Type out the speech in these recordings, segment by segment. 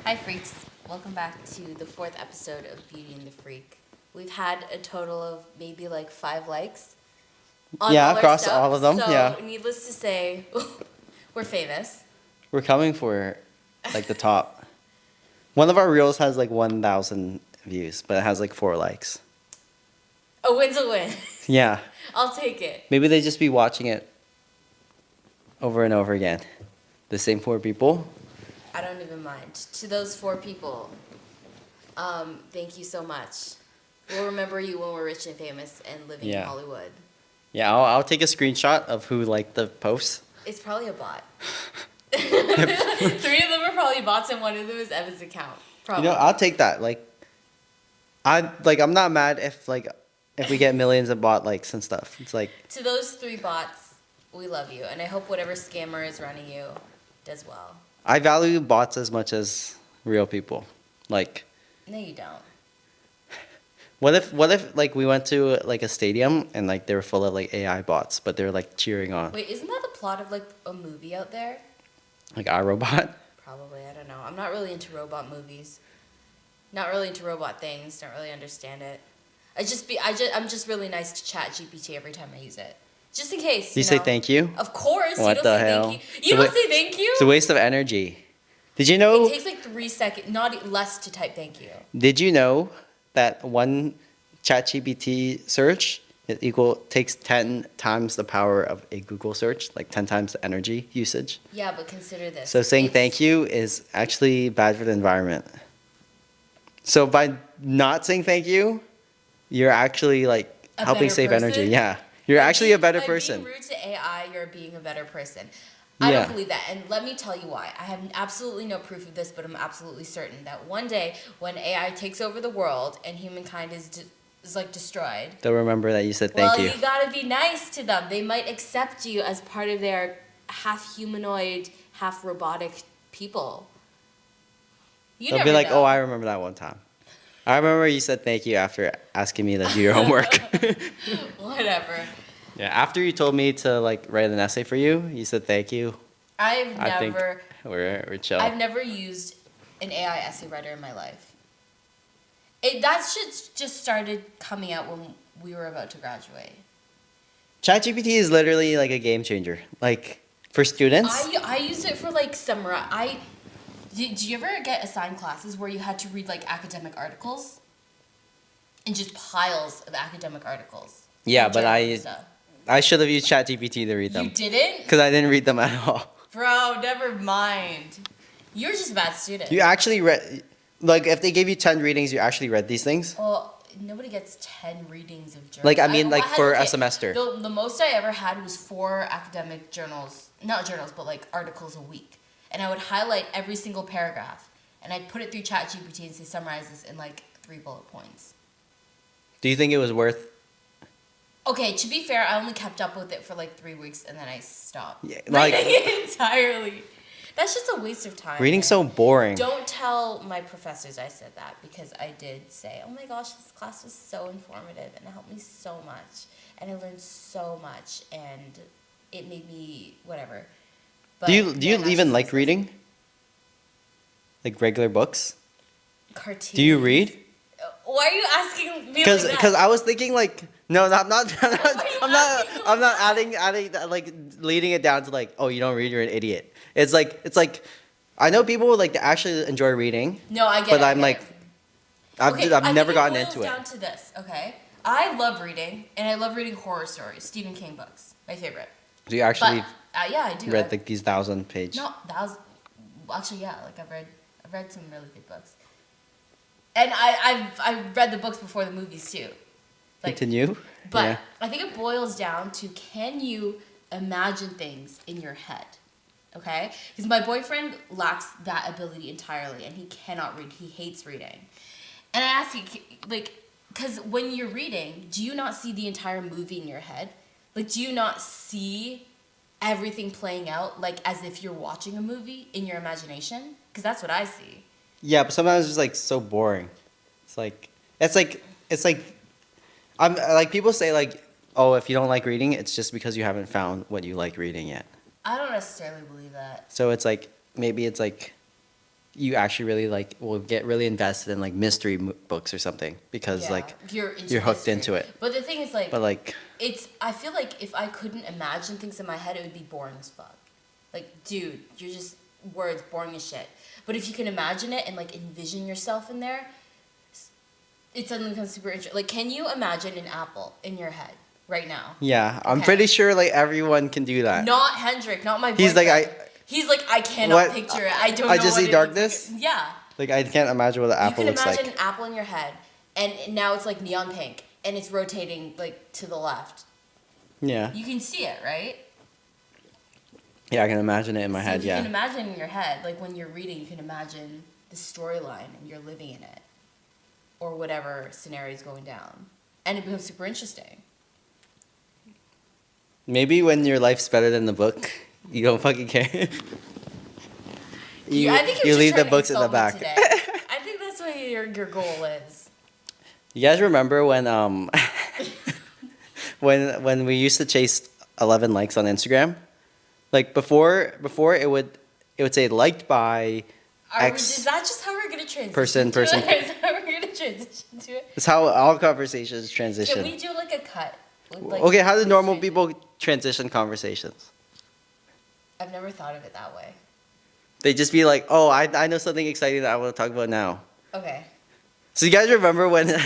Hi, freaks. Welcome back to the fourth episode of Beauty and the Freak. We've had a total of maybe like 5 likes on Yeah, all our across stuff. all of them. So, Yeah, needless to say, we're famous. we're coming for like the top. One of our reels has like 1,000 views, but it has like 4 likes. A win's a win. Yeah, I'll take it. maybe they just be watching it over and over again. The same 4 people. I don't even mind. To those 4 people, thank you so much. We'll remember you when we're rich and famous and living in Yeah. Hollywood. Yeah, I'll take a screenshot of who liked the post. It's probably a bot. 3 of them are probably bots, and 1 of them is Evan's account. Probably. I'll take that. I'm not mad if we get millions of bot likes and stuff. It's like To those 3 bots, we love you, and I hope whatever scammer is running you does well. I value bots as much as real people. Like, No, you don't. what if like we went to like a stadium and like they were full of like AI bots, but they're like cheering on Wait, isn't that the plot of like a movie out there? like iRobot? Probably, I don't know. I'm not really into robot movies. Not really into robot things. Don't really understand it. I'm just really nice to Chat GPT every time I use it, just in case. Do you say thank you? Of course. What you don't the say hell? Thank you. You don't say thank you. It's a waste of energy. Did you know? It takes like 3 seconds, not less, to type thank you. Did you know that one ChatGPT search takes 10 times the power of a Google search, like 10 times the energy usage? Yeah, but consider this. So saying It's- thank you is actually bad for the environment. So by not saying thank you, you're actually like A helping better save energy. person? Yeah. You're actually a better By person. being rude to AI, you're being a better person. I Yeah. don't believe that, and let me tell you why. I have absolutely no proof of this, but I'm absolutely certain that one day when AI takes over the world and humankind is like destroyed, They'll remember that you said thank you. well, you gotta be nice to them. They might accept you as part of their half humanoid, half robotic people. You They'll never be like, know. oh, I remember that one time. I remember you said thank you after asking me to do your homework. Whatever. Yeah, after you told me to like write an essay for you, you said thank you. I've I think never. we're chill. I've never used an AI essay writer in my life. That shit just started coming out when we were about to graduate. ChatGPT is literally like a game changer. Like for students. I use it for like do you ever get assigned classes where you had to read like academic articles? And just piles of academic articles. Yeah, And but journals and stuff. I should have used ChatGPT to read You them. didn't? Because I didn't read them at all. Bro, never mind. You're just a bad student. You actually read, like if they gave you 10 readings, you actually read these things? Well, nobody gets 10 readings of journals. Like, I mean, like, had- for a semester. The most I ever had was 4 academic journals, not journals, but like articles a week. And I would highlight every single paragraph. And I'd put it through ChatGPT and say, summarize this in like 3 bullet points. Do you think it was worth? Okay, to be fair, I only kept up with it for like 3 weeks and then I stopped. Yeah, Reading like- it entirely. That's just a waste of time. Reading's man. so boring. Don't tell my professors I said that, because I did say, oh my gosh, this class was so informative and it helped me so much. And I learned so much and it made me whatever. But Do you yeah, that's even just like success. reading? Like regular books? Cartoons. Do you read? Why are you asking me Because like that? I was thinking like no, I'm not are you I'm not adding that, like leading it down to like, oh, you don't read, you're an idiot. It's like I know people like that actually enjoy reading, No, I get but it. I I'm get like it. I've Okay, I never think gotten it boils into it. down to this, okay? I love reading, and I love reading horror stories, Stephen King books, my favorite. Do you actually But yeah, I do. read like these 1,000-page? No, that was actually, yeah. Like I've read some really good books, and I've read the books before the movies too. Like, Continue. but Yeah. I think it boils down to, can you imagine things in your head? Okay, because my boyfriend lacks that ability entirely, and he cannot read. He hates reading. And I ask you, like, because when you're reading, do you not see the entire movie in your head? Like, do you not see everything playing out, like, as if you're watching a movie in your imagination? Because that's what I see. Yeah, but sometimes it's just like so boring. It's like I'm like people say like, oh, if you don't like reading, it's just because you haven't found what you like reading yet. I don't necessarily believe that. So it's like maybe it's like you actually really like will get really invested in like mystery books or something because like you're hooked history. into it. But the thing is, like, But like, I feel like if I couldn't imagine things in my head, it would be boring as fuck. Like, dude, you're just words, boring as shit. But if you can imagine it and like envision yourself in there, it suddenly becomes super interesting. Like, can you imagine an apple in your head right now? yeah, I'm Okay. pretty sure like everyone can do that. Not Hendrik, not my boyfriend. He's like, He's like, I cannot What? picture it. I don't I know just what see it darkness? looks like. Yeah. Like I can't imagine what the apple You can looks imagine like. an apple in your head, and now it's like neon pink, and it's rotating like to the left. Yeah. You can see it, right? Yeah, I can imagine it in my So head. if you Yeah. can imagine in your head, like when you're reading, you can imagine the storyline, and you're living in it, or whatever scenario is going down, and it becomes super interesting. Maybe when your life's better than the book, you don't fucking care. I think you you're leave just the trying to books in the insult me back. today. I think that's what your goal is. You guys remember when when we used to chase 11 likes on Instagram? Like before it would say liked by X. Is that just how we're gonna transition? person. To it? Is that how we're gonna transition to it? It's how all conversations transition. Can we do like a cut? With, like, Okay, how do normal straight- people transition conversations? I've never thought of it that way. They just be like, "Oh, I know something exciting that I want to talk about now." Okay. So you guys remember when? Do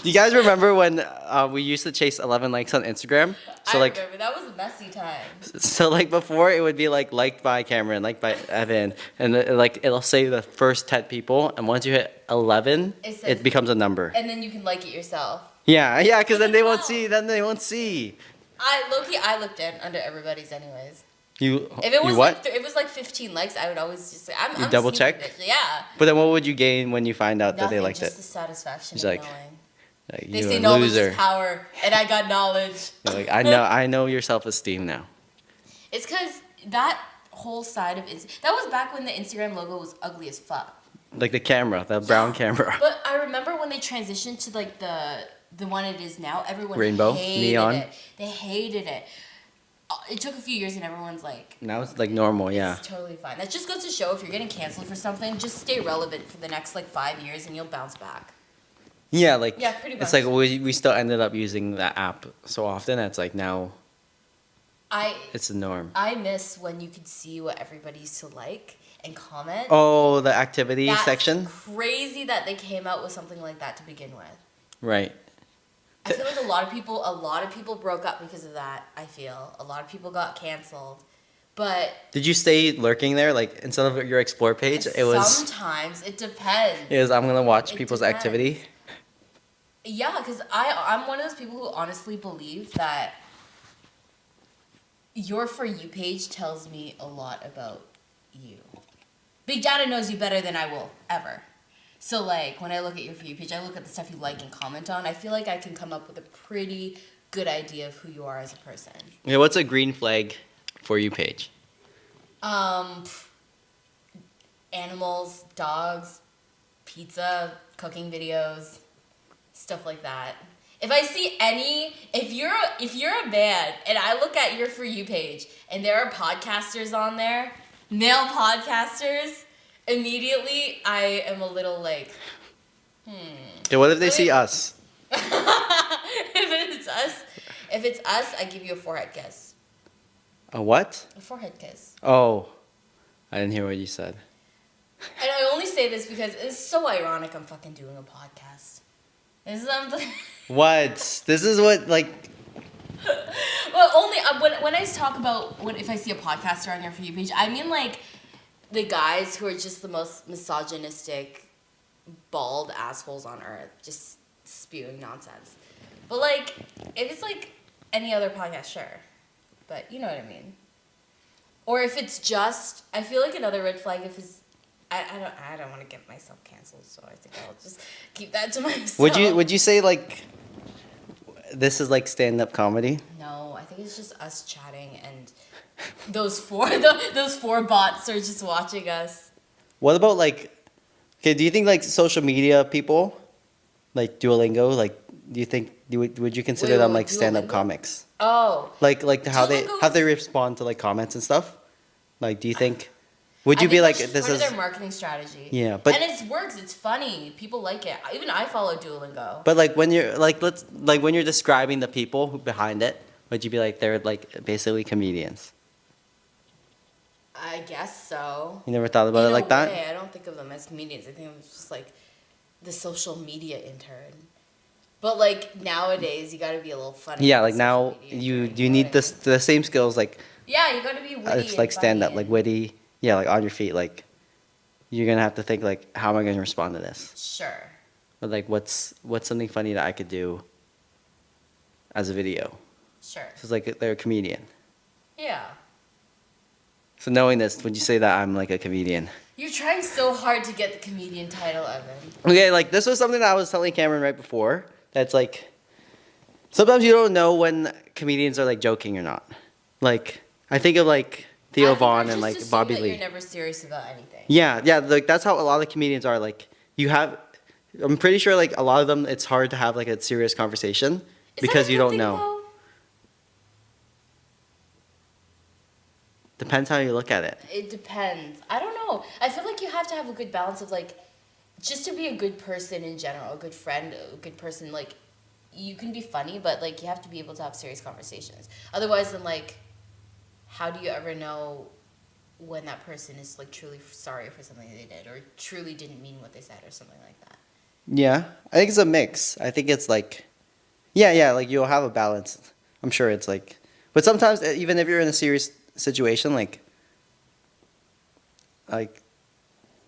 you guys remember when we used to chase 11 likes on Instagram? So I like, remember that was a messy time. so like before it would be like liked by Cameron, liked by Evan, and like it'll say the first 10 people, and once you hit 11, It says- it becomes a number. And then you can like it yourself. Yeah, because then they won't Wow. see. Then they won't see. I looked in under everybody's anyways. You If it was you what? like if it was like 15 likes, I would always just say I'm You I'm double sneaky check? bitch. Yeah. But then what would you gain when you find out that Nothing, they liked just it? the satisfaction He's of like, knowing. Like, They you say a knowledge loser. is power, and I got knowledge. You're like I know your self-esteem now. It's because that whole side of that was back when the Instagram logo was ugly as fuck. Like the camera, the brown camera. But I remember when they transitioned to like the one it is now, everyone Rainbow? hated Neon? it. They hated it. It took a few years and everyone's like, Now it's like normal, yeah. it's totally fine. That just goes to show if you're getting canceled for something, just stay relevant for the next like 5 years and you'll bounce back. Yeah, like Yeah, pretty it's much. like we still ended up using that app so often. It's like now it's the norm. I miss when you could see what everybody used to like and comment. Oh, the activity That's section. crazy that they came out with something like that to begin with. Right. I feel like a lot of people broke up because of that. I feel a lot of people got canceled, but Did you stay lurking there? Like instead of your explore page, it was sometimes it depends. I'm gonna watch It people's depends. activity. Yeah, because I'm one of those people who honestly believe that your For You page tells me a lot about you. Big Data knows you better than I will ever. So like when I look at your For You page, I look at the stuff you like and comment on. I feel like I can come up with a pretty good idea of who you are as a person. Yeah, what's a green flag for you page? Animals, dogs, pizza, cooking videos, stuff like that. If I see if you're a band and I look at your For You page and there are podcasters on there, male podcasters, immediately I am a little like, Okay, what if they see us? If it's us, I give you a forehead kiss. A what? A forehead kiss. Oh, I didn't hear what you said. And I only say this because it's so ironic I'm fucking doing a podcast. It's something. What? This is what like. Well, only when I talk about if I see a podcaster on your For You page, I mean like the guys who are just the most misogynistic, bald assholes on earth, just spewing nonsense. But like, if it's like any other podcast, sure. But you know what I mean. Or if it's just, I feel like another red flag if it's. I don't want to get myself canceled, so I think I'll just keep that to myself. Would you say like this is like stand-up comedy? No, I think it's just us chatting and those four bots are just watching us. What about like, okay, do you think like social media people, like Duolingo, like do you think would you consider Wait, them what, like stand-up Duolingo? comics? Oh, Like how Duolingo they respond to like comments and stuff? Like do you think Would you I be think like, that's just this part is, of their marketing strategy? yeah, but and it works. It's funny. People like it. Even I follow Duolingo. but like when you're like let's like when you're describing the people behind it, would you be like they're like basically comedians? I guess so. You never thought about In it a like that? way, I don't think of them as comedians. I think of them as just like the social media intern. But like nowadays, you got to be a little funny. Yeah, on like social now media you intern, you know what need I this mean? the same skills like Yeah, you got to be witty it's like and stand funny up like and- witty, yeah, like on your feet like you're gonna have to think like how am I gonna respond to this? Sure. Or like what's something funny that I could do as a video? Sure. So it's like they're a comedian. Yeah. So knowing this, would you say that I'm like a comedian? You're trying so hard to get the comedian title, Evan. Okay, like this was something that I was telling Cameron right before. That's like sometimes you don't know when comedians are like joking or not. Like I think of like Theo Vaughn and like Bobby Lee. You're never serious about anything. Yeah, yeah, like that's how a lot of comedians are. Like you have, I'm pretty sure like a lot of them, it's hard to have like a serious conversation Is because that a you good don't thing, know. though? Depends how you look at it. It depends. I don't know. I feel like you have to have a good balance of like, just to be a good person in general, a good friend, a good person. Like, you can be funny, but like you have to be able to have serious conversations. Otherwise, then like, how do you ever know when that person is like truly sorry for something they did or truly didn't mean what they said or something like that? Yeah, I think it's a mix. I think it's like, yeah, like you'll have a balance. I'm sure it's like, but sometimes even if you're in a serious situation, like you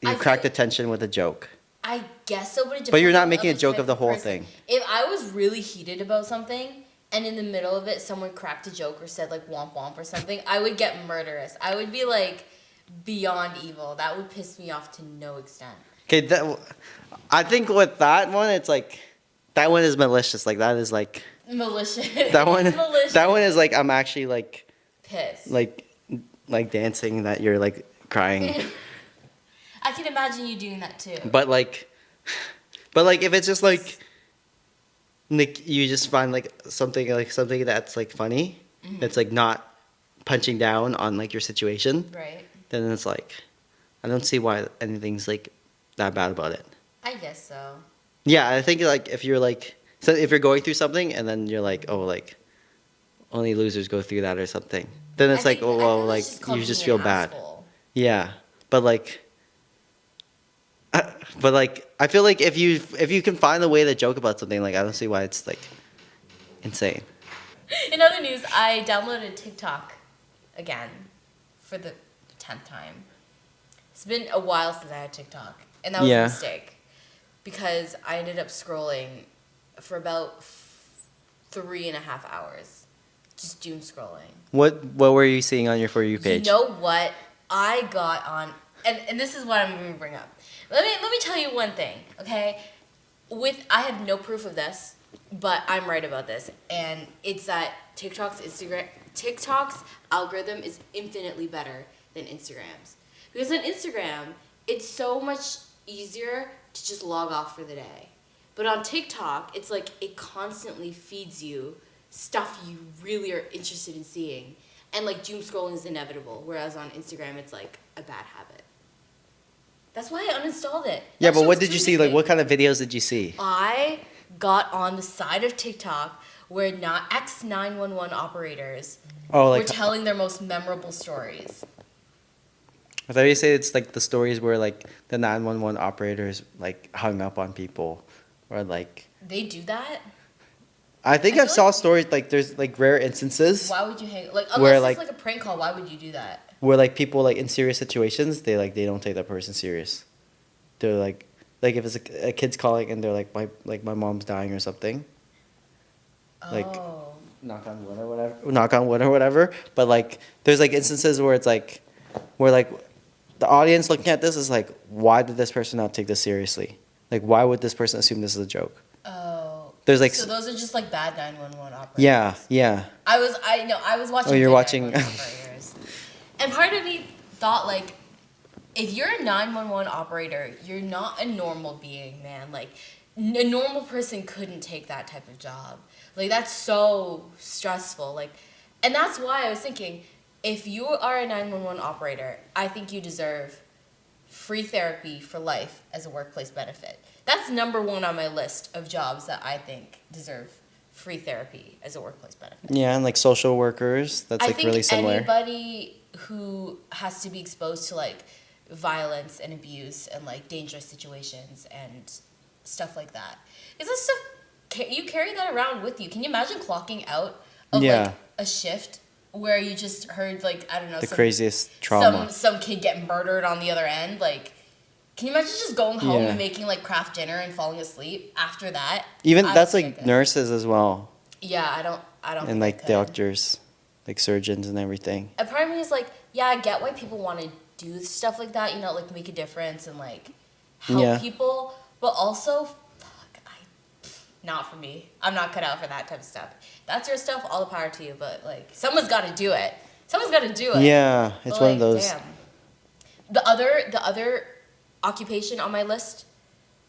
I crack the feel- tension with a joke. I guess so, but it depends. But you're not on making a the joke type of the whole person. thing. If I was really heated about something and in the middle of it someone cracked a joke or said like womp womp or something, I would get murderous. I would be like beyond evil. That would piss me off to no extent. Okay, I think with that one, it's like that one is malicious. Like that is like Malicious. that one. It's malicious. That one is like I'm actually like Pissed. like dancing that you're like crying. I can imagine you doing that too. But like if it's just like you just find like something that's like funny, that's like not punching down on like your situation, Right. then it's like I don't see why anything's like that bad about it. I guess so. Yeah, I think like if you're like so if you're going through something and then you're like, oh, like only losers go through that or something, then it's like, oh well, like you just feel bad. Yeah, but like I feel like if you can find a way to joke about something, like I don't see why it's like insane. In other news, I downloaded TikTok again for the 10th time. It's been a while since I had TikTok, and that was Yeah. a mistake because I ended up scrolling for about 3.5 hours, just doom scrolling. What were you seeing on your For You page? You know what I got on, and this is what I'm going to bring up. Let me tell you one thing, okay? I have no proof of this, but I'm right about this, and it's that TikTok's algorithm is infinitely better than Instagram's. Because on Instagram, it's so much easier to just log off for the day. But on TikTok, it's like it constantly feeds you stuff you really are interested in seeing. And like doom scrolling is inevitable, whereas on Instagram, it's like a bad habit. That's why I uninstalled it. Yeah, That but shit what was did you too see? Like addicting. what kind of videos did you see? I got on the side of TikTok where ex-911 operators Oh, were like telling their most memorable stories. I thought you say it's like the stories where like the 911 operators like hung up on people, or like They do that? I think I I've feel saw like- stories like there's like rare instances Why would you hang like unless Where, it's like- like a prank call, why would you do that? where like people like in serious situations they don't take that person serious. They're like if it's a kid's calling and they're like my mom's dying or something. Like- Oh. Knock on wood or whatever. Knock on wood or whatever. But like there's like instances where it's like where like the audience looking at this is like, why did this person not take this seriously? Like why would this person assume this is a joke? Oh. There's like So those are just like bad 911 operators. yeah. I was watching. Oh, you're good watching- 911 operators. And part of me thought like, if you're a 911 operator, you're not a normal being, man. Like, a normal person couldn't take that type of job. Like, that's so stressful. Like, and that's why I was thinking, if you are a 911 operator, I think you deserve free therapy for life as a workplace benefit. That's number one on my list of jobs that I think deserve free therapy as a workplace benefit. Yeah, and like social workers, that's I like think really similar. anybody who has to be exposed to like violence and abuse and like dangerous situations and stuff like that. Is this stuff you carry that around with you? Can you imagine clocking out of Yeah. like a shift where you just heard like I don't know The craziest trauma. some kid get murdered on the other end? Like, can you imagine just going home Yeah. and making like craft dinner and falling asleep after that? Even I that's don't like think I could. nurses as well, Yeah, I don't. and think I like could. doctors, like surgeons and everything. A part of me is like, yeah, I get why people want to do stuff like that, you know, like make a difference and like help Yeah. people, but also, not for me. I'm not cut out for that type of stuff. That's your stuff, all the power to you, but like, someone's got to do it. Someone's got to do it. Yeah, it's But, one of like, those. Damn. The other occupation on my list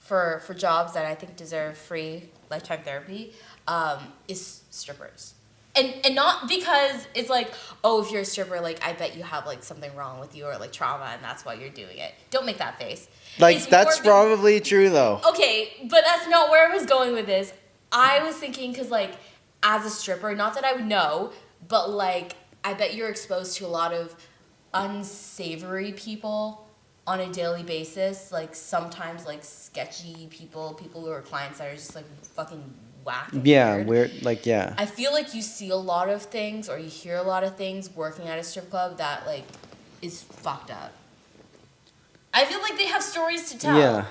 for jobs that I think deserve free lifetime therapy is strippers. And not because it's like, oh, if you're a stripper, like, I bet you have, like, something wrong with you or, like, trauma, and that's why you're doing it. Don't make that face. Like It's that's more probably true though. okay, but that's not where I was going with this. I was thinking, because, like, as a stripper, not that I would know, but, like, I bet you're exposed to a lot of unsavory people on a daily basis. Like, sometimes, like, sketchy people who are clients that are just, like, fucking whack and Yeah, weird. weird. Like yeah. I feel like you see a lot of things or you hear a lot of things working at a strip club that, like, is fucked up. I feel like they have stories to tell. Yeah.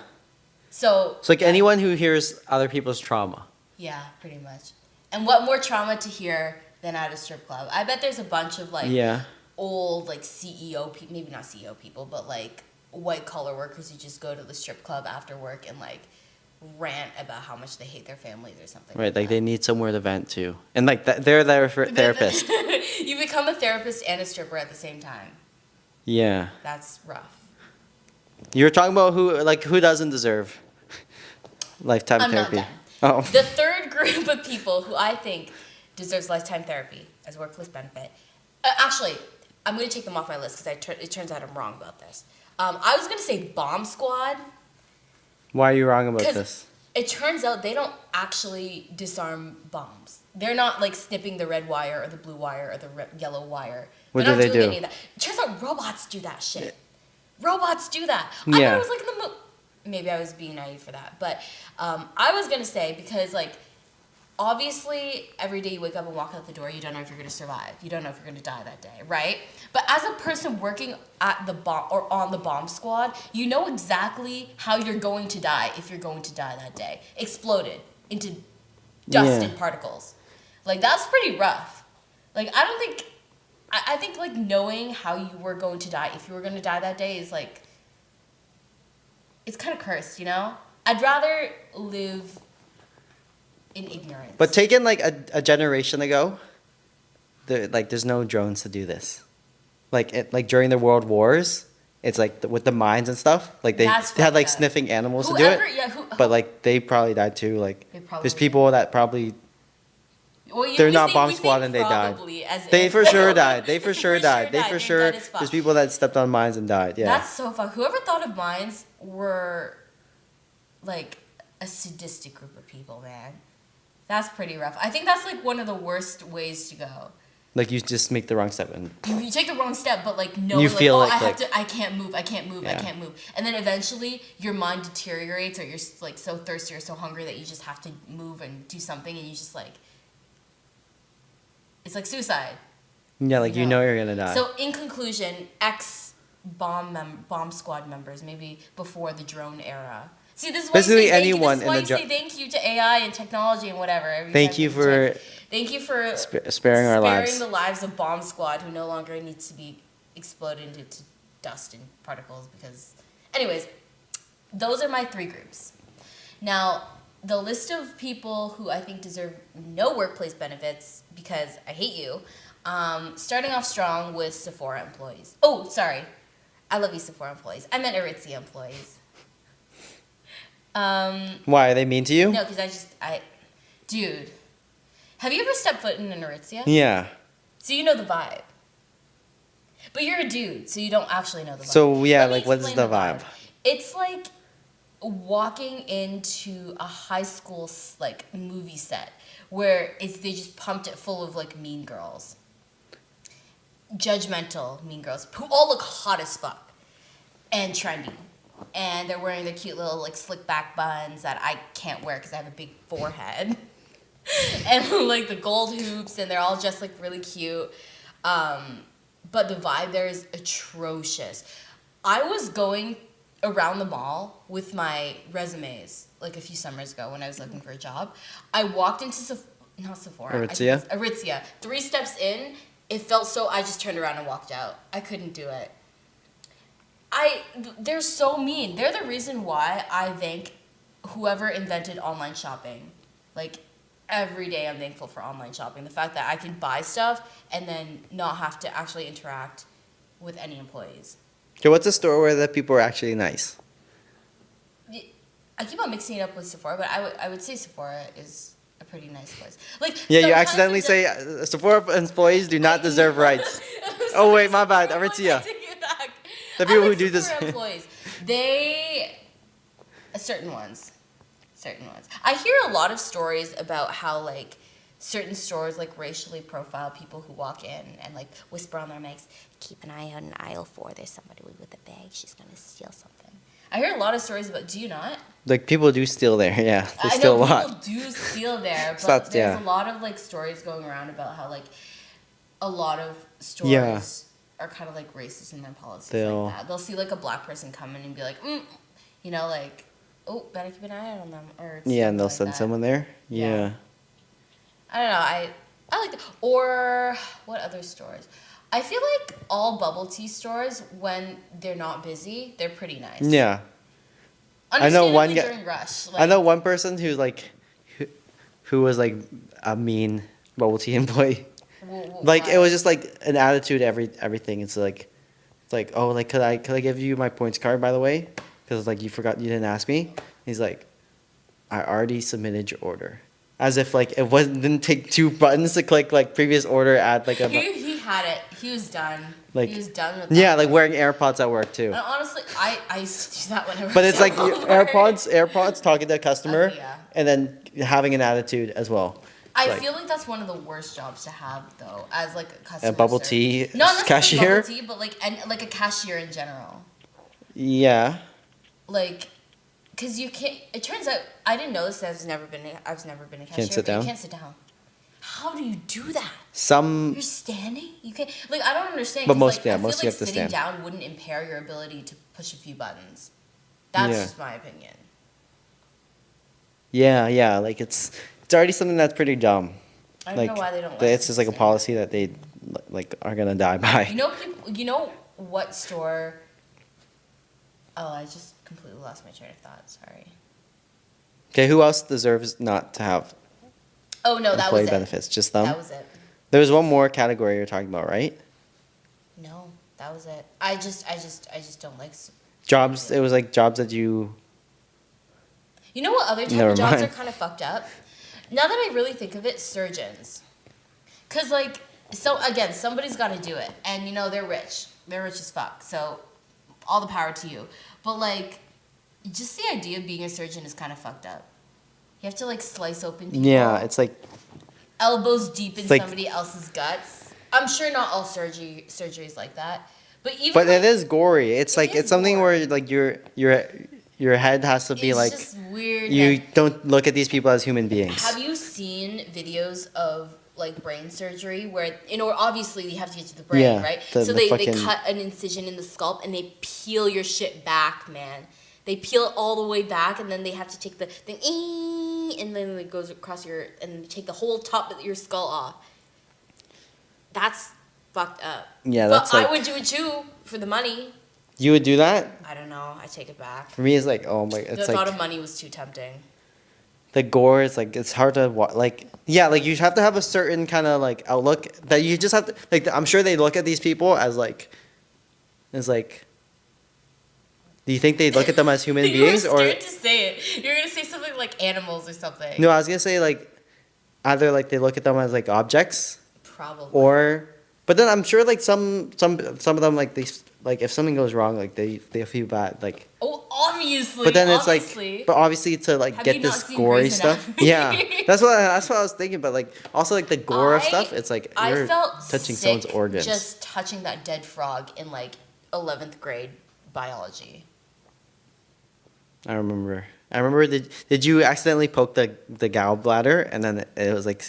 So It's like anyone who hears other people's trauma. yeah, pretty much. And what more trauma to hear than at a strip club? I bet there's a bunch of like Yeah. old like CEO people, maybe not CEO people, but like white collar workers who just go to the strip club after work and like rant about how much they hate their families or something. Right, like that. they need somewhere to vent to, and like they're their therapist. You become a therapist and a stripper at the same time. Yeah. That's rough. You're talking about who doesn't deserve lifetime I'm not therapy. done. Oh. The third group of people who I think deserves lifetime therapy as a workplace benefit. Actually, I'm going to take them off my list because it turns out I'm wrong about this. I was going to say bomb squad. Why are you wrong about 'Cause this? It turns out they don't actually disarm bombs. They're not like snipping the red wire or the blue wire or the yellow wire. What They're do not they doing do? any of that. It turns out robots do that shit. Robots do that. I Yeah. thought it was like in the maybe I was being naive for that, but I was gonna say because like obviously every day you wake up and walk out the door, you don't know if you're gonna survive. You don't know if you're gonna die that day, right? But as a person working at the bomb or on the bomb squad, you know exactly how you're going to die if you're going to die that day. Exploded into dust Yeah. and particles. Like that's pretty rough. Like I don't think I think like knowing how you were going to die if you were going to die that day is like it's kind of cursed, you know? I'd rather live in ignorance. But taken like a generation ago, there's no drones to do this. Like during the world wars, it's like with the mines and stuff. Like they That's had like fucked up. sniffing animals to Whoever, do it. yeah, But like they probably died too. Like They probably there's did. people that probably well, yeah, they're we not say- bomb we say squad and they died. probably as They if- for sure died. They for sure died. They died. for They're sure. dead as fuck. There's people that stepped on mines and died. Yeah. That's so fucked. Whoever thought of mines were like a sadistic group of people, man. That's pretty rough. I think that's like one of the worst ways to go. Like you just make the wrong step and You take the wrong step, but like no, You like, feel oh, like- I have like- to, I can't move, I can't move, I Yeah. can't move, and then eventually your mind deteriorates, or you're like so thirsty or so hungry that you just have to move and do something, and you just like, it's like suicide. yeah, like you Yeah. know you're gonna die. So in conclusion, bomb squad members, maybe before the drone era. See, this is why Basically you say thank anyone you. This is why in you the say thank you to AI and technology and whatever. every Thank time you get a for chance. Thank you for sparing our lives. sparing the lives of bomb squad who no longer needs to be exploded into dust and particles because anyways, those are my three groups. Now, the list of people who I think deserve no workplace benefits because I hate you, starting off strong with Sephora employees. Oh, sorry. I love you, Sephora employees. I meant Aritzia employees. Why are they mean to you? No, because dude, have you ever stepped foot in an Aritzia? Yeah. So you know the vibe. But you're a dude, so you don't actually know the vibe. So yeah, Let me like what is explain the vibe? It's like walking into a high school like movie set where they just pumped it full of like mean girls, judgmental mean girls who all look hot as fuck and trendy, and they're wearing their cute little like slick back buns that I can't wear because I have a big forehead, and like the gold hoops, and they're all just like really cute. But the vibe there is atrocious. I was going around the mall with my resumes like a few summers ago when I was looking for a job. I walked into not Sephora. Aritzia? Aritzia. 3 steps in, it felt so. I just turned around and walked out. I couldn't do it. They're so mean. They're the reason why I thank whoever invented online shopping. Like, every day I'm thankful for online shopping. The fact that I can buy stuff and then not have to actually interact with any employees. Okay, what's a store where the people are actually nice? I keep on mixing it up with Sephora, but I would say Sephora is a pretty nice place. Like, Yeah, you sometimes accidentally say Sephora employees do not deserve rights. Oh wait, my bad, Aritzia. Take it back. The people I like who do this. Sephora employees, certain ones. I hear a lot of stories about how like certain stores like racially profile people who walk in and like whisper on their mics, keep an eye on aisle 4. There's somebody with a bag. She's gonna steal something. I hear a lot of stories about. Do you not? Like people do steal there, yeah. They I steal know a lot. people do steal there, but That's- there's yeah. a lot of like stories going around about how like a lot of stores are kind of like racist in their policies like that. They'll see like a black person come in and be like, you know, like, oh, better keep an eye on them, or Yeah, and they'll like send that. someone there. Yeah. I don't know. I like that. Or what other stores? I feel like all bubble tea stores, when they're not busy, they're pretty nice. Yeah. I know one guy. During rush. I know one person who's like, who was like a mean bubble tea employee. Like it was just like an attitude. Everything. It's like, oh, like could I give you my points card by the way? Because like you didn't ask me. He's like, I already submitted your order. As if like it didn't take 2 buttons to click like previous order, add like a. He had it. He was done. Like, he was done with that. Yeah, like wearing AirPods at work too. And honestly, I used to do that whenever. But it's like Walmart. AirPods talking to a customer, yeah. and then having an attitude as well. I Like- feel like that's one of the worst jobs to have though, as like a customer. bubble service. tea No, not cashier? bubble tea, but like like a cashier in general. Yeah. Like, cause you can't. It turns out I didn't know this. I've never been a cashier. sit but down? You can't sit down. How do you do that? Some. You're standing. You can't. Like I don't understand. But 'cause, most- like, yeah, I feel most like you have to sitting stand. down wouldn't impair your ability to push a few buttons. That's Yeah. just my opinion. Yeah. Like it's already something that's pretty dumb. I don't Like know why they don't. it's just like a policy that they like are gonna die by. You know, people. You know what store? Oh, I just completely lost my train of thought. Sorry. Okay, who else deserves not to have Oh no, that employee was it. benefits? Just them. That was it. There was one more category you're talking about, right? No, that was it. I just don't like. Jobs. It was like jobs that you. You know what other type Never of jobs mind. are kind of fucked up? Now that I really think of it, surgeons. Cause like, so again, somebody's got to do it, and you know they're rich. They're rich as fuck. So, all the power to you. But like, just the idea of being a surgeon is kind of fucked up. You have to like slice open people. Yeah, it's like Elbows deep in like- somebody else's guts. I'm sure not all surgeries like that, but even. But like, it is gory. It's It like is it's something gory. where like your head has to be it's like just weird. you that- don't look at these people as human beings. Have you seen videos of like brain surgery where obviously you have to get to the brain, Yeah, right? the So they fucking- cut an incision in the scalp and they peel your shit back, man. They peel it all the way back and then they have to take the thing and then it goes across and they take the whole top of your skull off. That's fucked up. Yeah, but that's like I would do it too for the money. you would do that. I don't know. I take it back. For me, it's like oh my, The it's thought like of money was too tempting. the gore. It's like it's hard to like yeah, like you have to have a certain kind of like outlook that you just have to like. I'm sure they look at these people as like. Do you think they look at them as human beings you or? were scared to say it. You're gonna say something like animals or something. No, I was gonna say like, either like they look at them as like objects, Probably. or But then I'm sure like some of them like like if something goes wrong like they feel bad like. Oh, obviously. But then it's obviously. like, but obviously to like Have get you not this seen gory Grey's stuff. Anatomy? Yeah, that's what I was thinking. But like also like the gore of stuff, it's like I you're felt touching sick someone's organs. just touching that dead frog in like 11th grade biology. I remember. Did you accidentally poke the gallbladder and then it was like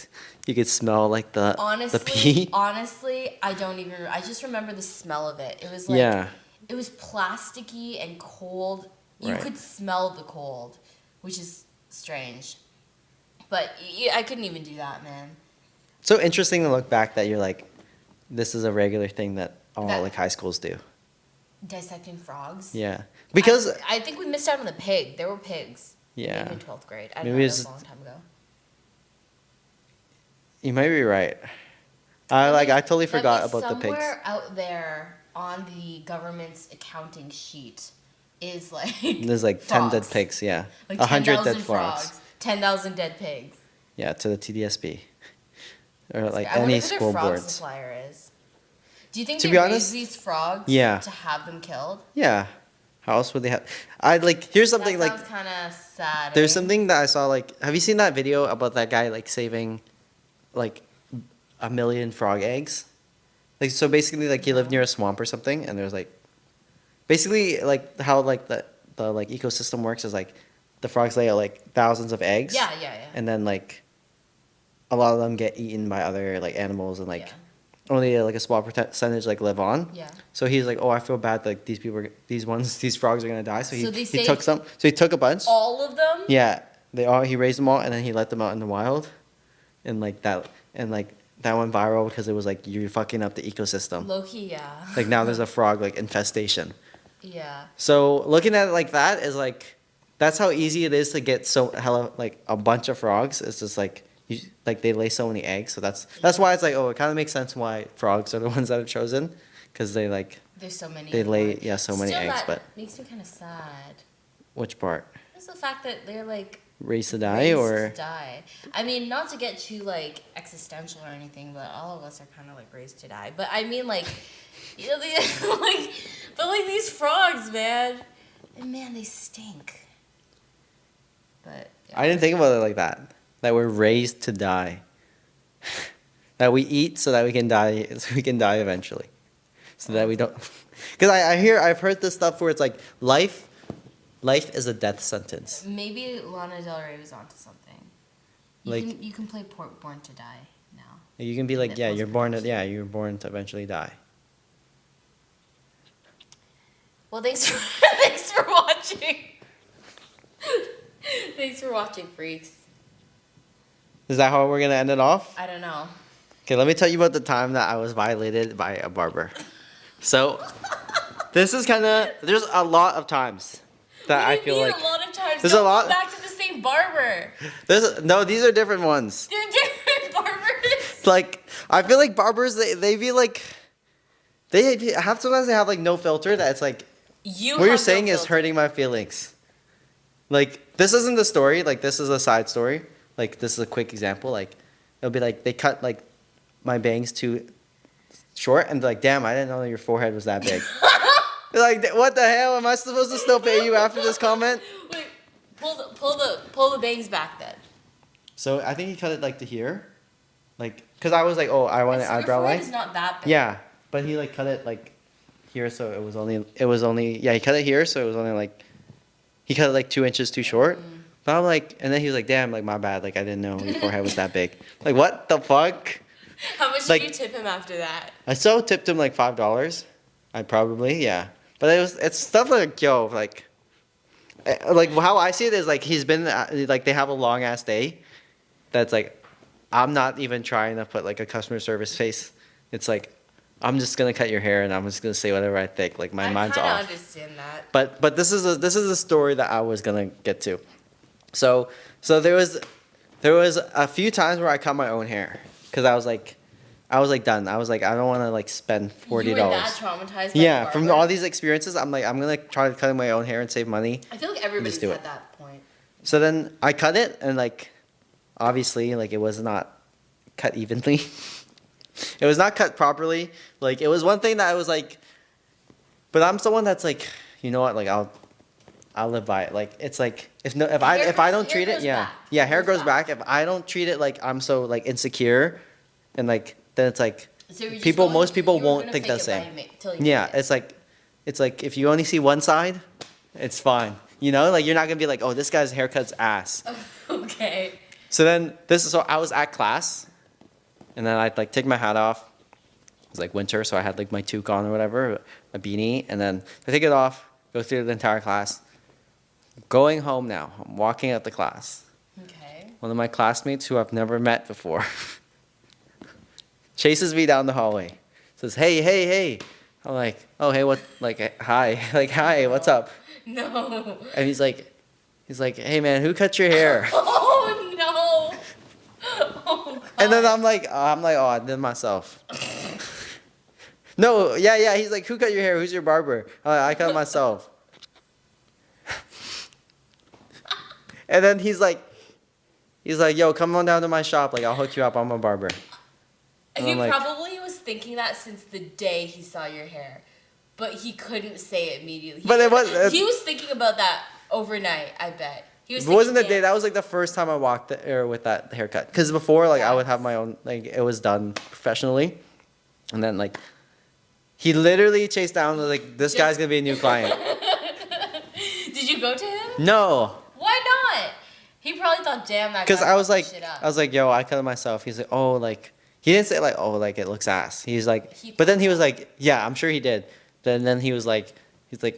you could smell like the pee? Honestly, I don't even. I just remember the smell of it. It was like Yeah. it was plasticky and cold. You Right. could smell the cold, which is strange. But I couldn't even do that, man. So interesting to look back that you're like, this is a regular thing that all That- like high schools do. Dissecting frogs. Yeah, because I think we missed out on the pig. There were pigs. Yeah. Maybe in 12th grade. I Maybe don't know. That it's- was a long time ago. you might be right. I totally forgot about the pigs. Somewhere out there on the government's accounting sheet is like There's like 10 dead frogs. pigs. Yeah, Like 100 10,000 dead frogs. 10,000 dead pigs. Yeah, to the TDSB or like I wonder any who their school frog boards. supplier is. Do you think To they be raise honest, these frogs yeah. to have them killed? Yeah, how else would they have? I like here's something That like sounds kind of sad. there's eh? something that I saw like have you seen that video about that guy like saving like 1 million frog eggs? Like so basically like he lived near a swamp or something and there's like basically like how like the like ecosystem works is like the frogs lay out like thousands of eggs. Yeah. And then like a lot of them get eaten by other like animals and like Yeah. only like a small percentage like live on. Yeah. So he's like, oh, I feel bad. Like these frogs are gonna die. So So they he took saved some. So he took a bunch. All of them? Yeah, he raised them all and then he let them out in the wild, and like that went viral because it was like you're fucking up the ecosystem. Low-key, yeah. Like now there's a frog like infestation. Yeah. So looking at it like that is like, that's how easy it is to get so hella like a bunch of frogs. It's just like like they lay so many eggs. So that's why it's like, oh, it kind of makes sense why frogs are the ones that are chosen, because they like There's so many. they lay more. so many Still, eggs. that But makes me kind of sad. which part? Just the fact that they're like Raised to die raised or to die. I mean, not to get too like existential or anything, but all of us are kind of like raised to die. But I mean, like, you know, but like these frogs, man, and man, they stink. But yeah. I didn't think about it like that. That we're raised to die. That we eat so that we can die. So we can die eventually. So that we don't. Because I've heard this stuff where it's like life is a death sentence. Maybe Lana Del Rey was onto something. You can play Born to Die now. You can be like, That yeah, was you're born pretty to eventually die. Well, thanks for watching. Thanks for watching, freaks. Is that how we're gonna end it off? I don't know. Okay, let me tell you about the time that I was violated by a barber. So, this is there's a lot of times that What I do you feel mean like a lot of times. there's Don't a lot- go back to the same barber. no, these are different ones. They're different barbers. Like I feel like barbers they be like sometimes they have like no filter that it's like what you're have saying no is filter. hurting my feelings. Like this isn't the story, like this is a side story. Like this is a quick example. Like it'll be like they cut like my bangs too short and like damn, I didn't know your forehead was that big. Like what the hell? Am I supposed to still pay you after this comment? Wait, pull the bangs back then. So I think he cut it like to here. Like cuz I was like, "Oh, I want an Your eyebrow forehead line." is not that big. Yeah, but he like cut it like here, so it was only yeah, he cut it here, so it was only like he cut it like 2 inches too short. But I'm like, and then he was like, damn, like my bad, like I didn't know your forehead was that big. Like what the fuck? How much Like- did you tip him after that? I still tipped him like $5. I probably yeah, but it's stuff like yo like how I see it is like he's been like they have a long ass day. That's like I'm not even trying to put like a customer service face. It's like I'm just gonna cut your hair and I'm just gonna say whatever I think. Like my mind's I off. kind of understand that. But this is a story that I was gonna get to. So there was a few times where I cut my own hair because I was like done. I was like I don't want to like spend $40. You were that traumatized by Yeah, the from barber? all these experiences, I'm like I'm gonna try to cut my own hair and save money. I feel like everybody's Just do had it. that point. So then I cut it and like obviously like it was not cut evenly. It was not cut properly. Like it was one thing that I was like, but I'm someone that's like, you know what? Like I'll live by it. Like it's like if I don't treat it, yeah, back. yeah, hair grows back. If I don't treat it like I'm so like insecure, and like then it's like So you're just people going- most people you were won't gonna think fake the it by same. till you Yeah, make it. it's like if you only see one side, it's fine. You know, like you're not gonna be like, oh, this guy's haircut's ass. Okay. So then so I was at class, and then I'd like take my hat off. It was like winter, so I had like my toque on or whatever, a beanie, and then I take it off, go through the entire class. Going home now, I'm walking out the class. Okay. One of my classmates who I've never met before chases me down the hallway. Says, "Hey, hey, hey." I'm like, "Oh, hey, what? Like, hi, like, hi, what's up?" No. And he's like, "Hey, man, who cut your hair?" Oh no. Oh god. And then I'm like, oh, I did myself. No, yeah. He's like, "Who cut your hair? Who's your barber?" I'm like, "I cut myself." And then he's like, "Yo, come on down to my shop. Like, I'll hook you up. I'm a barber." And He I'm like, probably was thinking that since the day he saw your hair, but he couldn't say it immediately. But it was- he was thinking about that overnight. I bet he was. it wasn't the thinking, day. That was like the first time I walked there with that haircut. Because before, like, I would have my own. Like, it was done professionally, and then like, he literally chased down like, this guy's gonna be a new client. Did you go to him? No. Why not? He probably thought, "Damn, that." Because guy I was fucked like, shit up. "Yo, I cut it myself." He's like, "Oh, like," he didn't say like, "Oh, like it looks ass." He's like, He but then thought he was that. like, "Yeah, I'm sure he did." Then he was like,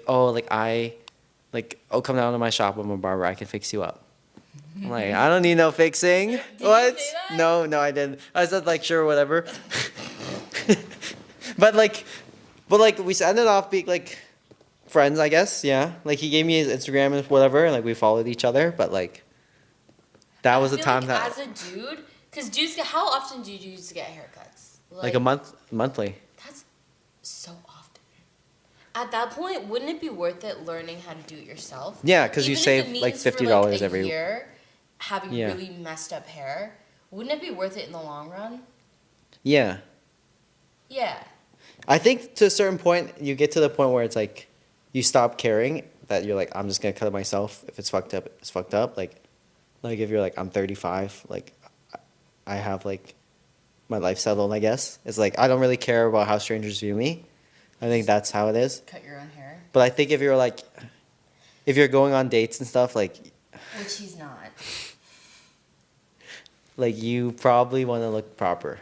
"Oh, oh, come down to my shop. I'm a barber. I can fix you up." I'm like, "I don't need no fixing." you What? say that? No, I didn't. I said like, "Sure, whatever." but like we ended off being like friends, I guess. Yeah, like he gave me his Instagram and whatever, and like we followed each other. But like, that was the I feel time like that. as a dude, because dudes get. How often do dudes get haircuts? Like a monthly. That's so often. At that point, wouldn't it be worth it learning how to do it yourself? Yeah, 'cause you Even if save, it means like, for, $50 a every- year having Yeah. really messed up hair. Wouldn't it be worth it in the long run? Yeah. Yeah. I think to a certain point, you get to the point where it's like, you stop caring that you're like, I'm just gonna cut it myself. If it's fucked up, it's fucked up. Like if you're like, I'm 35, like, I have like, my life settled. I guess it's like I don't really care about how strangers view me. I think that's how it is. Cut your own hair. But I think if you're like, if you're going on dates and stuff, like Which he's not. you probably want to look proper.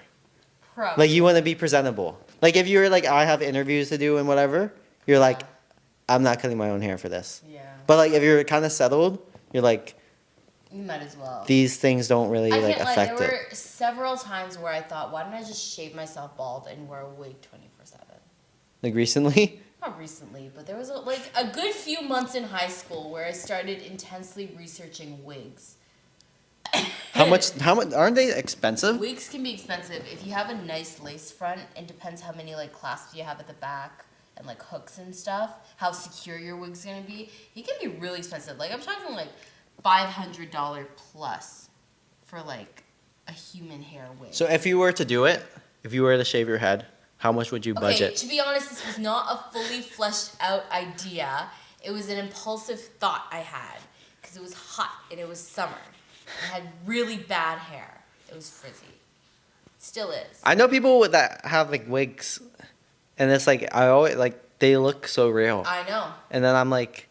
Probably. Like you want to be presentable. Like if you're like, I have interviews to do and whatever, you're like, I'm not cutting my own hair for this. Yeah. But like if you're kind of settled, you're like, You might as well. these things don't really I like can't lie, affect there it. were several times where I thought, why don't I just shave myself bald and wear a wig 24/7? Like recently, Not recently, but there was a good few months in high school where I started intensely researching wigs. how much aren't they expensive? Wigs can be expensive if you have a nice lace front. It depends how many like clasps you have at the back and like hooks and stuff. How secure your wig's gonna be. It can be really expensive. Like I'm talking like $500 plus for like a human hair wig. So if you were to do it, if you were to shave your head, how much would you Okay, budget? to be honest, this was not a fully fleshed out idea. It was an impulsive thought I had because it was hot and it was summer. I had really bad hair. It was frizzy. Still is. I know people that have like wigs, and it's like I always like they look so real. I know. And then I'm like,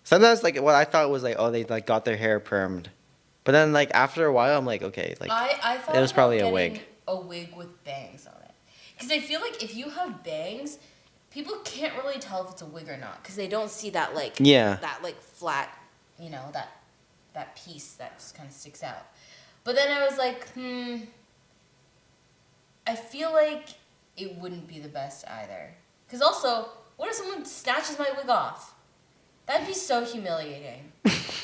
sometimes like what I thought was like, oh, they like got their hair permed, but then like after a while I'm like, okay, like I thought it was about probably a getting wig. a wig with bangs on it. Because I feel like if you have bangs, people can't really tell if it's a wig or not. Because they don't see that like Yeah. that like flat, that piece that just kind of sticks out. But then I was like, I feel like it wouldn't be the best either. Because also, what if someone snatches my wig off? That'd be so humiliating.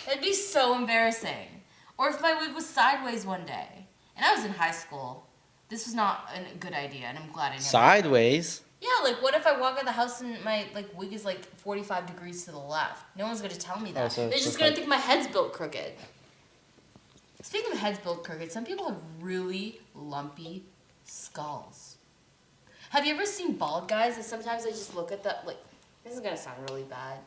That'd be so embarrassing. Or if my wig was sideways one day, and I was in high school, this was not a good idea, and I'm glad I never. Sideways. Yeah, like what if I walk out the house and my like wig is like 45 degrees to the left? No one's gonna tell me that. Oh, so They're it's just just gonna like- think my head's built crooked. Speaking of heads built crooked, some people have really lumpy skulls. Have you ever seen bald guys? And sometimes I just look at that like, this is gonna sound really bad.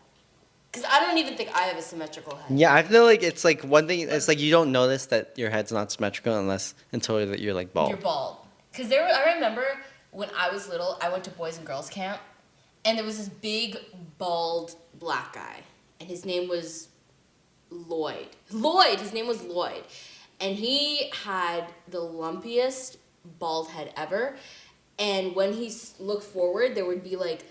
Because I don't even think I have a symmetrical head. Yeah, I feel like it's like one thing. It's like you don't notice that your head's not symmetrical until you're like bald. You're bald. Because I remember when I was little, I went to Boys and Girls Camp, and there was this big, bald, black guy. And his name was Lloyd. His name was Lloyd. And he had the lumpiest bald head ever. And when he looked forward, there would be like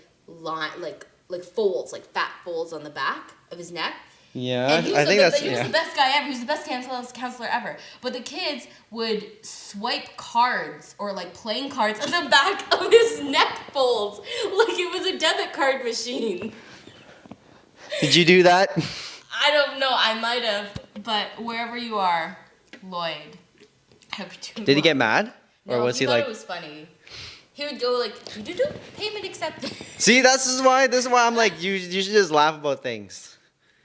folds, like fat folds on the back of his neck. Yeah, and he was I think that's he was the best guy ever. He was the best counselor ever. But the kids would swipe cards or like playing cards on the back of his neck folds like it was a debit card machine. Did you do that? I don't know. I might have, but wherever you are, Lloyd, I hope you're doing Did he well. get mad, or No, was he thought like? It was funny. He would go like, do payment accepted. See, this is why I'm like you should just laugh about things.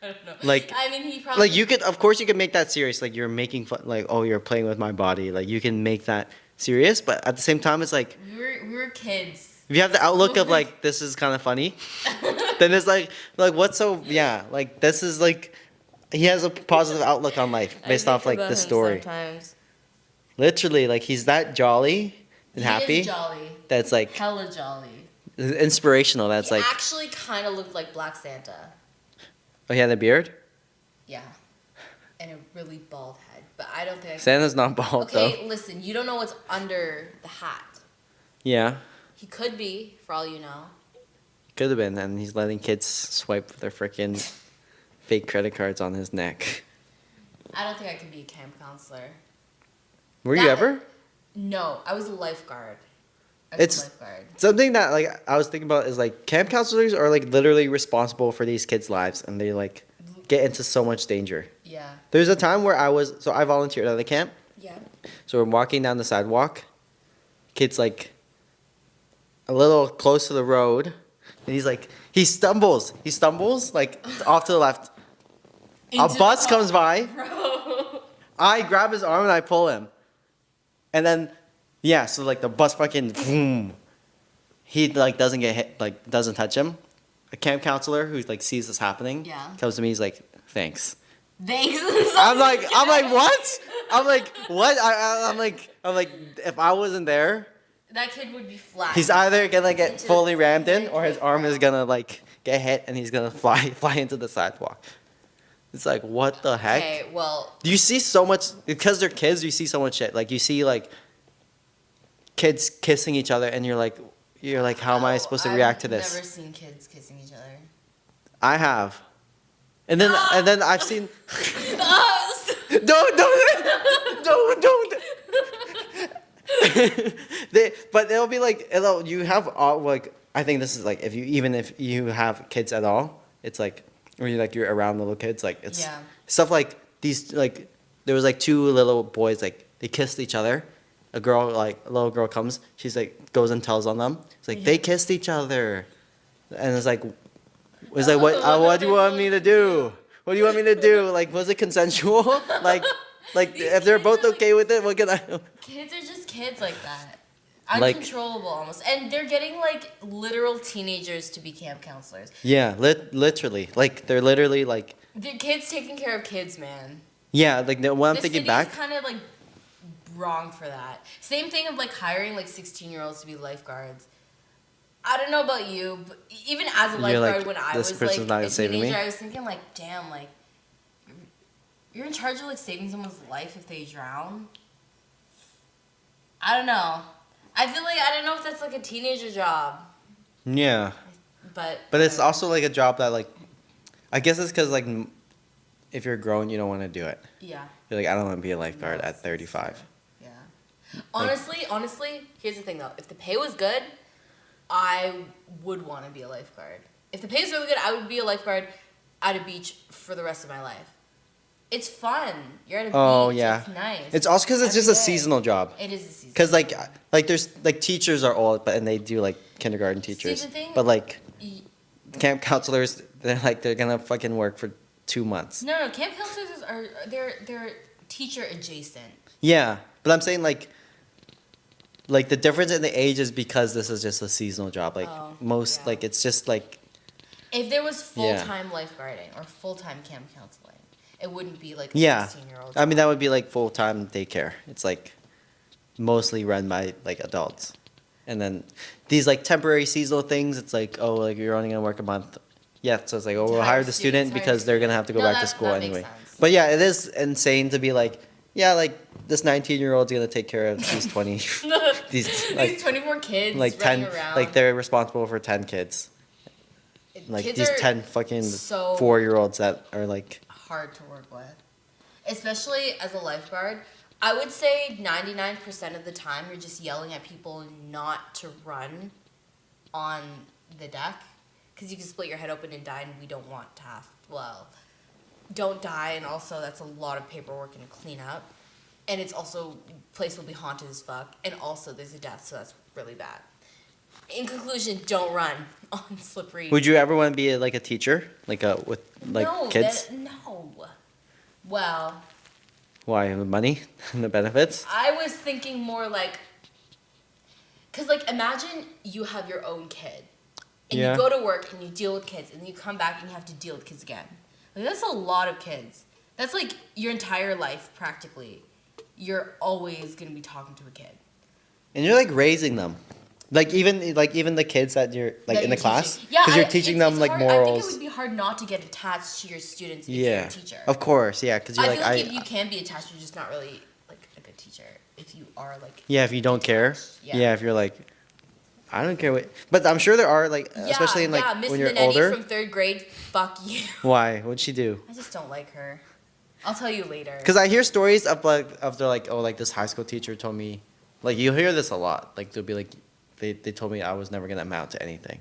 I don't know. Like, I mean, he probably Like you could, of course, you can make that serious. Like you're making fun. Like, oh, you're playing with my body. Like you can make that serious, but at the same time, it's like we were kids. if you have the outlook of like this is kind of funny, then it's like what's so like this is like he has a positive outlook on life based off like the story. Sometimes. Literally, like he's that jolly and happy. He is jolly. That's like Hella jolly. inspirational. That's He like actually kind of looked like Black Santa. oh, he had a beard. Yeah. And a really bald head. But I don't think I Santa's not bald Okay, though. listen, you don't know what's under the hat. Yeah, He could be, for all you know. could have been, and he's letting kids swipe their freaking fake credit cards on his neck. I don't think I could be a camp counselor. Were you That- ever? No, I was a lifeguard. It's- a lifeguard. Something that like I was thinking about is like camp counselors are like literally responsible for these kids' lives, and they like get into so much danger. Yeah. There's a time where I volunteered at the camp. Yeah. So we're walking down the sidewalk. Kid's like a little close to the road, and he stumbles like off to the left. A bus comes by. Bro. I grab his arm and I pull him, and then so like the bus fucking boom. He like doesn't get hit, like doesn't touch him. A camp counselor who like sees this happening comes to me. He's like, "Thanks." Thanks. I'm like, what? I'm like, what? I'm like, if I wasn't there, That kid would be flat. he's either gonna get Into fully the- rammed in, or his arm is gonna like get hit, and he's gonna fly into the sidewalk. It's like, what the heck? Okay, well, Do you see so much because they're kids? You see so much shit. Like you see like kids kissing each other, and you're like, how am I supposed to react to this? I've never seen kids kissing each other. I have, and then I've seen. Us! Don't. But it'll be like you have all like I think this is like if you have kids at all, it's like or you're around little kids like it's Yeah. stuff like these like there was like two little boys like they kissed each other. A little girl comes, she's like goes and tells on them. It's like they kissed each other, and it's like what do you want me to do? What do you want me to do? Like was it consensual? like if they're both okay with it, what can I? Kids are just kids like that. Like- Uncontrollable almost. And they're getting like literal teenagers to be camp counselors. Yeah, literally. Like they're literally like The kids taking care of kids, man. yeah. Like when I'm The thinking city's back, kind of like wrong for that. Same thing of like hiring like 16-year-olds to be lifeguards. I don't know about you, but even as a You're lifeguard like, when I this was person's like not a saving me? teenager, I was thinking like, damn, like you're in charge of like saving someone's life if they drown. I don't know. I feel like I don't know if that's like a teenager job, yeah. but But it's also like a job that like, I guess it's because like, if you're grown, you don't want to do it. yeah. You're like I don't want to be a lifeguard No, at 35. Yeah. Honestly, here's the thing though. If the pay was good, I would want to be a lifeguard. If the pay is really good, I would be a lifeguard at a beach for the rest of my life. It's fun. You're at a Oh beach. yeah. It's nice. It's also because it's Every just a day. seasonal job. It is a season. Because like there's like teachers are old, and they do like kindergarten teachers. the thing- But like Y- camp counselors, they're gonna fucking work for 2 months. No, camp counselors they're teacher adjacent. Yeah, but I'm saying like like the difference in the age is because this is just a seasonal job. Like most, yeah. like it's just like If there was full-time lifeguarding or full-time camp counseling, it wouldn't be like a yeah. 16-year-old I mean that would be like full time daycare. It's like mostly run by like adults, and then these like temporary seasonal things. It's like oh like you're only gonna work a month. Yeah, so it's like oh we'll hire the student because they're gonna have to go back to school anyway. But yeah, it is insane to be like yeah like this 19-year-old's gonna take care of these 20 these like these 24 kids like 10 running around. like they're responsible for 10 kids. Like kids these are 10 fucking so 4-year-olds that are like hard to work with, especially as a lifeguard. I would say 99% of the time you're just yelling at people not to run on the deck because you can split your head open and die, and we don't want to have, well, don't die, and also that's a lot of paperwork and clean up, and it's also, place will be haunted as fuck, and also there's a death, so that's really bad. In conclusion, don't run on slippery. would you ever want to be like a teacher like with like no, kids? no. Well, Why? The money and the benefits? I was thinking more like, because like imagine you have your own kid, and Yeah. you go to work and you deal with kids, and then you come back and you have to deal with kids again. Like, that's a lot of kids. That's like your entire life practically. You're always gonna be talking to a kid. And you're like raising them. Like even the kids that you're like that in the you're class teaching. Yeah, because you're teaching them it's like hard. morals. I think it would be hard not to get attached to your students if you're Yeah. a teacher. Of course, yeah, because you're I like feel like if you can be attached, you're just not really like a good teacher. If you are like yeah, if you don't care. Yeah. Yeah, if you're like I don't care what but I'm sure there are like especially in like Miss when you're Minetti older. from 3rd grade. Fuck you. Why? What'd she do? I just don't like her. I'll tell you later. Because I hear stories of they're like oh like this high school teacher told me like you hear this a lot like they'll be like they told me I was never gonna amount to anything.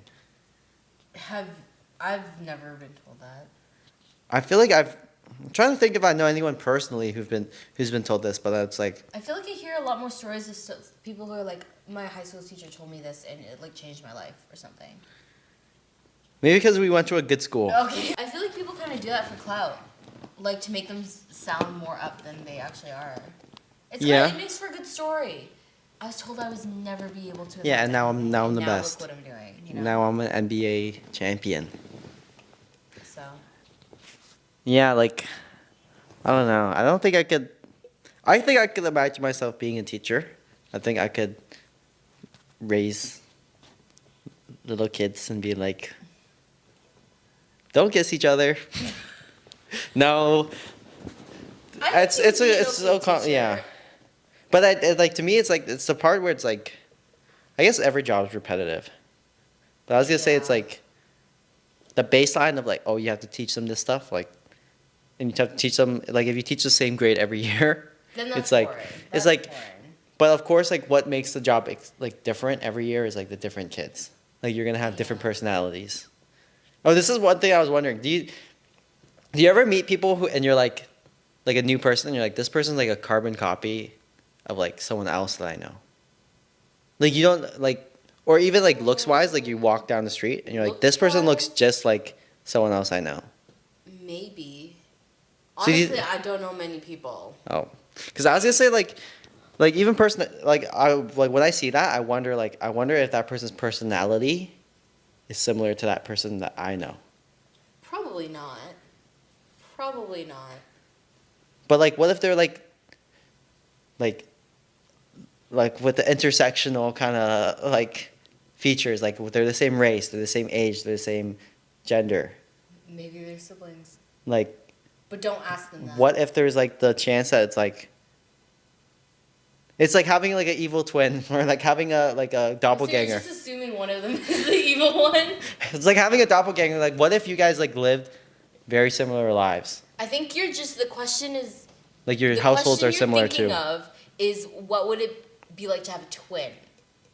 I've never been told that. I feel like I'm trying to think if I know anyone personally who's been told this, but it's like I feel like I hear a lot more stories of people who are like, my high school teacher told me this and it like changed my life or something. maybe because we went to a good school. Okay. I feel like people kind of do that for clout, like to make them sound more up than they actually are. It makes for a good story. I was told I was never be able to. Yeah, and now I'm the now best. Look what I'm doing. You know? Now I'm an NBA champion. So. Yeah, like I don't know. I don't think I could. I think I could imagine myself being a teacher. I think I could raise little kids and be like, "Don't kiss each other." No, it's so yeah. But like to me, it's like it's the part where it's like, I guess every job is repetitive. But I was gonna say it's like the baseline of like, oh, you have to teach them this stuff, like, and you have to teach them like if you teach the same grade every year, Then that's it's like boring. it's like, but of course like what makes the job like different every year is like the different kids. Like you're gonna have different personalities. Oh, this is one thing I was wondering. Do you ever meet people who and you're like a new person and you're like this person's like a carbon copy of like someone else that I know. Like you don't like, or even like looks wise, like you walk down the street and you're like, this person looks just like someone else I know. Maybe. So Honestly, I don't know many people. Oh, because I was gonna say like even person like when I see that I wonder if that person's personality is similar to that person that I know. Probably not. Probably not. But like, what if they're like with the intersectional kind of like features, like they're the same race, they're the same age, they're the same gender. Maybe they're siblings. Like, but don't ask them that. what if there's like the chance that it's like having like an evil twin or like having a doppelganger. So you're just assuming one of them is the evil one. It's like having a doppelganger. Like, what if you guys like lived very similar lives? I think you're just the question is like your households are similar too. The question you're thinking of is what would it be like to have a twin?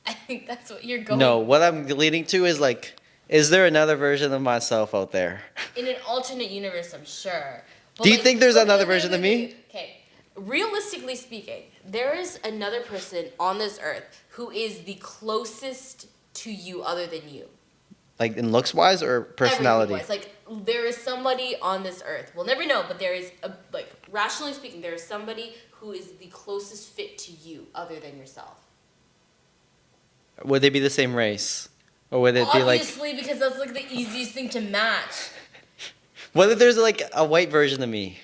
I think that's what you're going. No, what I'm leading to is like, is there another version of myself out there? In an alternate universe, I'm sure. But do you think there's another version of me? Okay, realistically speaking, there is another person on this earth who is the closest to you other than you. Like in looks wise or personality? Like there is somebody on this earth. We'll never know, but there is rationally speaking, there is somebody who is the closest fit to you other than yourself. Would they be the same race? Or would it be like... Obviously, because that's like the easiest thing to match. What if there's like a white version of me?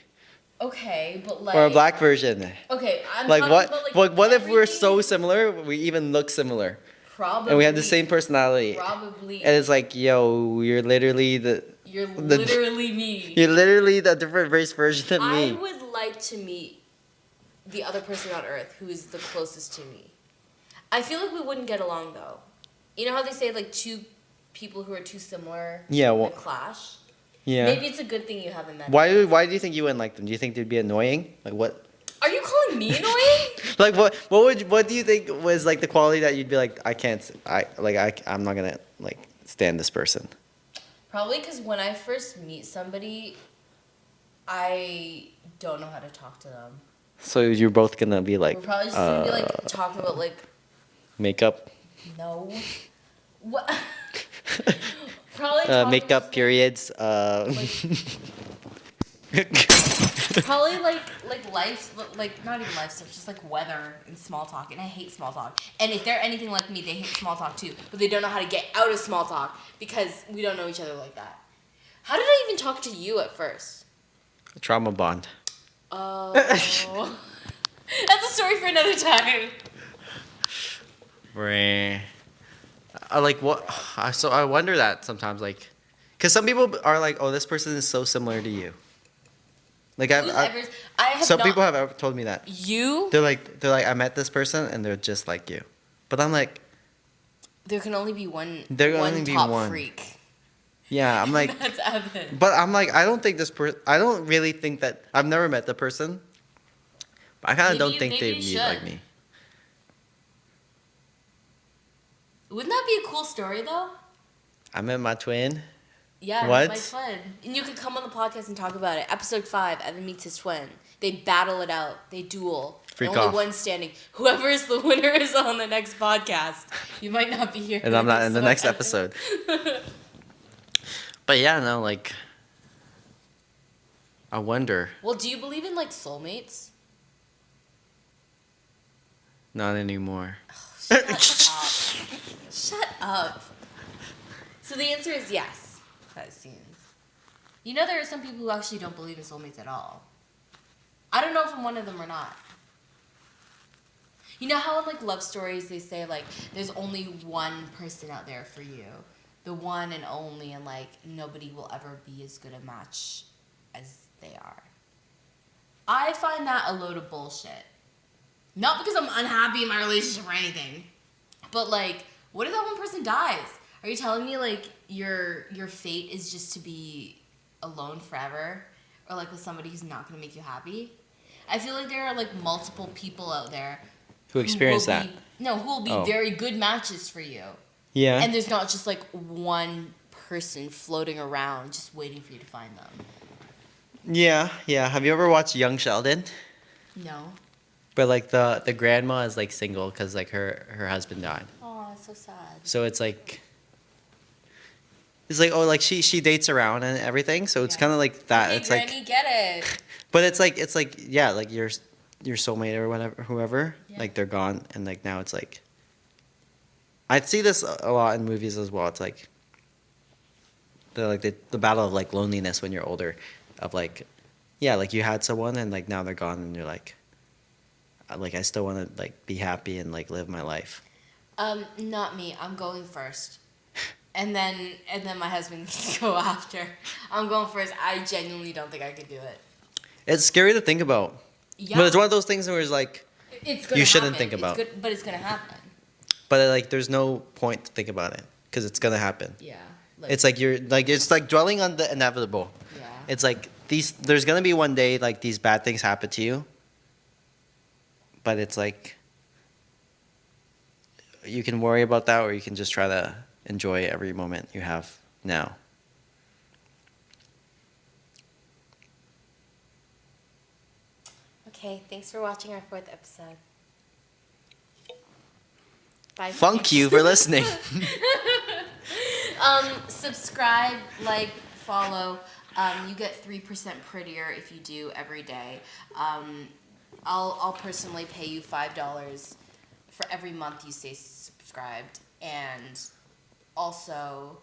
Okay, but like... Or a black version? Okay, I'm Like talking what? about like... What if we're everything so is similar, we even look similar? Probably. And we have the same personality. Probably. And it's like, yo, you're literally You're literally me. You're literally the different race version of me. I would like to meet the other person on Earth who is the closest to me. I feel like we wouldn't get along though. You know how they say like two people who are too similar would clash? Yeah. Maybe it's a good thing you haven't met. Why do you think you wouldn't like them? Do you think they'd be annoying? Like what? Are you calling me annoying? Like what do you think was like the quality that you'd be like I'm not gonna like stand this person? Probably because when I first meet somebody, I don't know how to talk to them. So you're both gonna be like We're probably just gonna be like talking about like makeup. no. What? Probably talking makeup about, periods. Probably like life, like not even life stuff, just like weather and small talk. And I hate small talk. And if they're anything like me, they hate small talk too. But they don't know how to get out of small talk because we don't know each other like that. How did I even talk to you at first? Trauma bond. Oh, that's a story for another time. Right. Like what? So I wonder that sometimes, like, because some people are like, "Oh, this person is so similar to you." Like some people have ever told me that. You? They're like, I met this person and they're just like you, but I'm like, there can only be one. There can one only be top one freak. Yeah, I'm like, that's Evan. But I'm like, I don't think this person. I don't really think that. I've never met the person. But I kind of don't think they'd be like me. Wouldn't that be a cool story though? I met my twin. Yeah, what? My twin. And you could come on the podcast and talk about it. Episode 5, Evan meets his twin. They battle it out. They duel. Freak only off. one standing. Whoever is the winner is on the next podcast. You might not be here. And I'm not in the next episode. But yeah, no, like, I wonder. Well, do you believe in like soulmates? Not anymore. Oh, shut up. Shut up. So the answer is yes. That seems. You know, there are some people who actually don't believe in soulmates at all. I don't know if I'm one of them or not. You know how in like love stories they say like there's only one person out there for you, the one and only, and like nobody will ever be as good a match as they are. I find that a load of bullshit. Not because I'm unhappy in my relationship or anything, but like, what if that one person dies? Are you telling me like your fate is just to be alone forever, or like with somebody who's not gonna make you happy? I feel like there are like multiple people out there who experience that. Who will be very good matches for you. Yeah. And there's not just like one person floating around just waiting for you to find them. Yeah. Have you ever watched Young Sheldon? No. But like the grandma is like single because like her husband died. Oh, that's so sad. So it's like oh like she dates around and everything. So it's kind of like that. Okay, it's Granny, like get it. But it's like yeah, like your soulmate or whatever, whoever, Yeah. like they're gone, and like now it's like I see this a lot in movies as well. It's like the battle of like loneliness when you're older, of like yeah, like you had someone and like now they're gone and you're like I still want to like be happy and like live my life. Not me. I'm going first. And then my husband can go after. I'm going first. I genuinely don't think I could do it. It's scary to think about. Yeah. But it's one of those things where it's like you shouldn't think about. But it's gonna happen. But like there's no point to think about it because it's gonna happen. Yeah. It's like it's like dwelling on the inevitable. Yeah. It's like there's gonna be one day like these bad things happen to you. But it's like you can worry about that or you can just try to enjoy every moment you have now. Okay, thanks for watching our 4th episode. Bye. Funk you for listening. Subscribe, like, follow. You get 3% prettier if you do every day. I'll personally pay you $5 for every month you stay subscribed, and also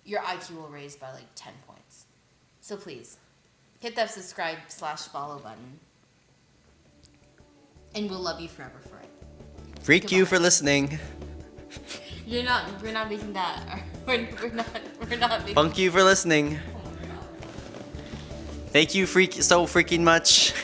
your IQ will raise by like 10 points. So please, hit that subscribe/follow button. And we'll love you forever for it. Freak Goodbye. you for listening. We're not making that. We're not making. Funk you for listening. Oh my god. Thank you so freaking much.